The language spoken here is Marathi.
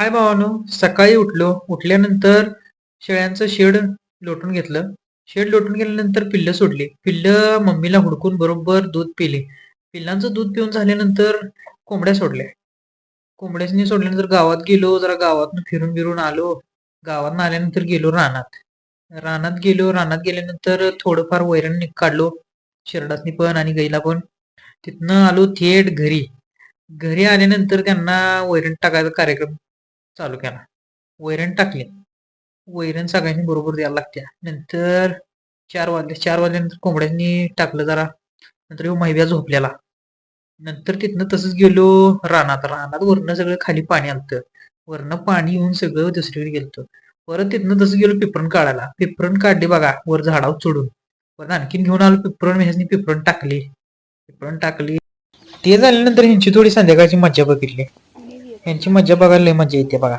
हाय भावानो. सकाळी उठल्यानंतर शेळ्यांचं शेड लोटून घेतलं. शेड लोटून गेल्यानंतर पिल्लं सोडली. पिल्लं मम्मीला हुडकून बरोबर दूध पिली. पिल्लांचं दूध पिऊन झाल्यानंतर कोंबड्या सोडल्या. कोंबड्यासनी सोडल्यानंतर गावात गेलो, जरा गावातनं फिरून बिरून आलो. गावातनं आल्यानंतर गेलो रानात. रानात गेल्यानंतर थोडंफार वैरण काढलो, शेरडासनी पण आणि गाईला पण. तिथनं आलो थेट घरी. घरी आल्यानंतर त्यांना वैरण टाकायचा कार्यक्रम चालू केला. वैरण टाकली. वैरण सगळ्यांनी बरोबर द्यायला लागते. नंतर 4 वाजले. 4 वाजल्यानंतर कोंबड्यांनी टाकलं जरा. नंतर ह्यो मैब्या झोपलेला. नंतर तिथनं तसंच गेलो रानात. रानात वरनं सगळं खाली पाणी आलतं. वरनं पाणी येऊन सगळं दुसरीकडे गेलतो. परत तिथनं तसं गेलो पिपरण काढायला. पिपरण काढली बघा वर झाडावर चढून. परत आणखीन घेऊन आलो पिपरण. ह्यासनी पिपरण टाकली. पिपरण टाकली. ते झाल्यानंतर ह्यांची थोडी संध्याकाळची मज्जा बघितली. ह्यांची मज्जा बघायला लय मज्जा येते बघा.